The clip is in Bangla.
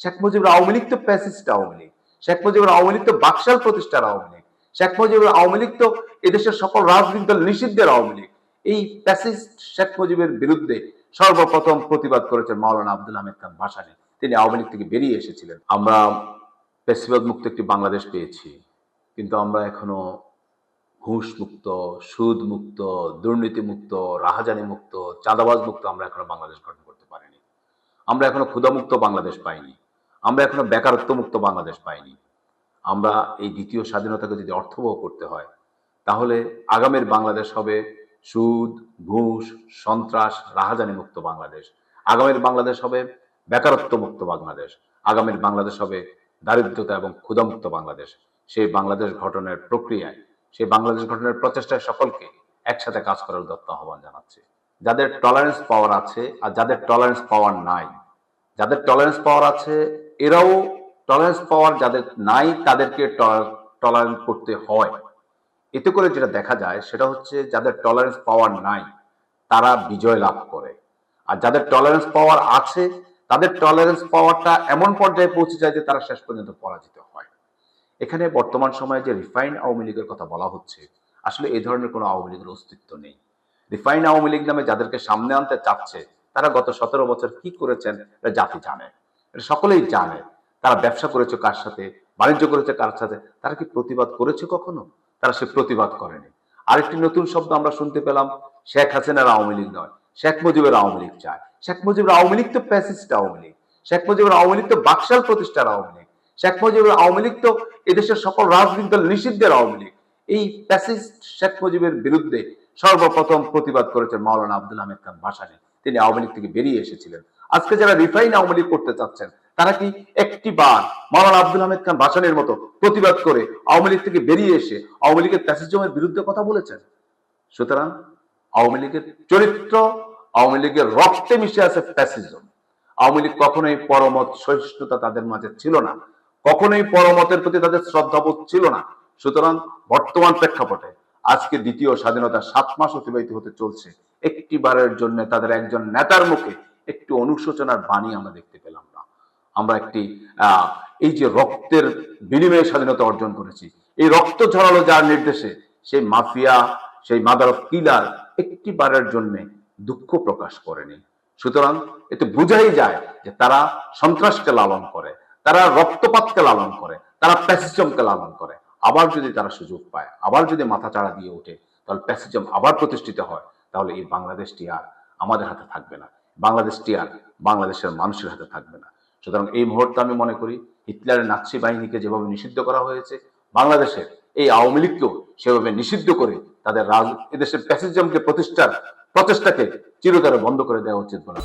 শেখ মুজিবুর আওয়ামী লীগ তো প্যাসিস্ট আওয়ামী লীগ। শেখ মুজিবুর আওয়ামী লীগ তো বাকশাল প্রতিষ্ঠার আওয়ামী লীগ। শেখ মুজিবুর আওয়ামী লীগ তো এদেশের সকল রাজনৈতিক দল নিষিদ্ধের আওয়ামী লীগ। এই প্যাসিস্ট শেখ মুজিবের বিরুদ্ধে সর্বপ্রথম প্রতিবাদ করেছেন মাওলানা আব্দুল হামিদ খান ভাসানী। তিনি আওয়ামী লীগ থেকে বেরিয়ে এসেছিলেন। আমরা ফ্যাসিবাদ মুক্ত একটি বাংলাদেশ পেয়েছি, কিন্তু আমরা এখনো ঘুষ মুক্ত, সুদ মুক্ত, দুর্নীতি মুক্ত, রাহাজানি মুক্ত, চাঁদাবাজ মুক্ত আমরা এখনো বাংলাদেশ গঠন করতে পারিনি। আমরা এখনো ক্ষুধামুক্ত বাংলাদেশ পাইনি। আমরা এখনো বেকারত্ব মুক্ত বাংলাদেশ পাইনি। আমরা এই দ্বিতীয় স্বাধীনতাকে যদি অর্থবহ করতে হয়, তাহলে আগামীর বাংলাদেশ হবে সুদ, ঘুষ, সন্ত্রাস, রাহাজানি মুক্ত বাংলাদেশ। আগামীর বাংলাদেশ হবে বেকারত্ব মুক্ত বাংলাদেশ। আগামীর বাংলাদেশ হবে দারিদ্রতা এবং ক্ষুধামুক্ত বাংলাদেশ। সেই বাংলাদেশ গঠনের প্রক্রিয়ায়, সেই বাংলাদেশ গঠনের প্রচেষ্টায় সকলকে একসাথে কাজ করার উদাত্ত আহ্বান জানাচ্ছি। যাদের টলারেন্স পাওয়ার আছে আর যাদের টলারেন্স পাওয়ার নাই, যাদের টলারেন্স পাওয়ার আছে এরাও টলারেন্স পাওয়ার যাদের নাই তাদেরকে টলারেন্স করতে হয়। এতে করে যেটা দেখা যায় সেটা হচ্ছে যাদের টলারেন্স পাওয়ার নাই তারা বিজয় লাভ করে, আর যাদের টলারেন্স পাওয়ার আছে তাদের টলারেন্স পাওয়ারটা এমন পর্যায়ে পৌঁছে যায় যে তারা শেষ পর্যন্ত পরাজিত হয়। এখানে বর্তমান সময়ে যে রিফাইন আওয়ামী লীগের কথা বলা হচ্ছে, আসলে এই ধরনের কোনো আওয়ামী লীগের অস্তিত্ব নেই। রিফাইন আওয়ামী লীগ নামে যাদেরকে সামনে আনতে চাচ্ছে তারা গত 17 বছর কি করেছেন এটা জাতি জানে, এটা সকলেই জানে। তারা ব্যবসা করেছে কার সাথে, বাণিজ্য করেছে কার সাথে, তারা কি প্রতিবাদ করেছে কখনো? তারা সে প্রতিবাদ করেনি। আরেকটি নতুন শব্দ আমরা শুনতে পেলাম, শেখ হাসিনার আওয়ামী লীগ নয়, শেখ মুজিবের আওয়ামী লীগ চায়। শেখ মুজিবের আওয়ামী লীগ তো প্যাসিস্ট আওয়ামী লীগ। শেখ মুজিবের আওয়ামী লীগ তো বাকশাল প্রতিষ্ঠার আওয়ামী লীগ। শেখ মুজিবের আওয়ামী লীগ তো এদেশের সকল রাজনৈতিক দল নিষিদ্ধের আওয়ামী লীগ। এই প্যাসিস্ট শেখ মুজিবের বিরুদ্ধে সর্বপ্রথম প্রতিবাদ করেছেন মাওলানা আব্দুল হামিদ খান ভাসানী। তিনি আওয়ামী লীগ থেকে বেরিয়ে এসেছিলেন। আজকে যারা রিফাইন আওয়ামী লীগ করতে চাচ্ছেন তারা কি একটি বার মাওলানা আব্দুল হামিদ খান ভাসানীর মতো প্রতিবাদ করে আওয়ামী লীগ থেকে বেরিয়ে এসে আওয়ামী লীগের প্যাসিজমের বিরুদ্ধে কথা বলেছেন? সুতরাং আওয়ামী লীগের চরিত্র, আওয়ামী লীগের রক্তে মিশে আছে প্যাসিজম। আওয়ামী লীগ কখনোই পরমত সহিষ্ণুতা তাদের মাঝে ছিল না, কখনোই পরমতের প্রতি তাদের শ্রদ্ধাবোধ ছিল না। সুতরাং বর্তমান প্রেক্ষাপটে আজকে দ্বিতীয় স্বাধীনতা 7 মাস অতিবাহিত হতে চলছে, একটি বারের জন্য তাদের একজন নেতার মুখে একটু অনুশোচনার বাণী আমরা দেখতে পেলাম না। আমরা একটি এই যে রক্তের বিনিময়ে স্বাধীনতা অর্জন করেছি, এই রক্ত ঝরালো যার নির্দেশে, সেই মাফিয়া, সেই মাদার অফ কিলার একটি বারের জন্য দুঃখ প্রকাশ করেনি। সুতরাং এতে বোঝাই যায় যে তারা সন্ত্রাসকে লালন করে, তারা রক্তপাতকে লালন করে, তারা প্যাসিজমকে লালন করে। আবার যদি তারা সুযোগ পায়, আবার যদি মাথা চাড়া দিয়ে ওঠে, তাহলে প্যাসিজম আবার প্রতিষ্ঠিত হয়, তাহলে এই বাংলাদেশটি আর আমাদের হাতে থাকবে না, বাংলাদেশটি আর বাংলাদেশের মানুষের হাতে থাকবে না। সুতরাং এই মুহূর্তে আমি মনে করি হিটলারের নাৎসি বাহিনীকে যেভাবে নিষিদ্ধ করা হয়েছে, বাংলাদেশের এই আওয়ামী লীগকেও সেভাবে নিষিদ্ধ করে তাদের এদেশের প্যাসিজমকে প্রতিষ্ঠার প্রচেষ্টাকে চিরতরে বন্ধ করে দেওয়া উচিত বলে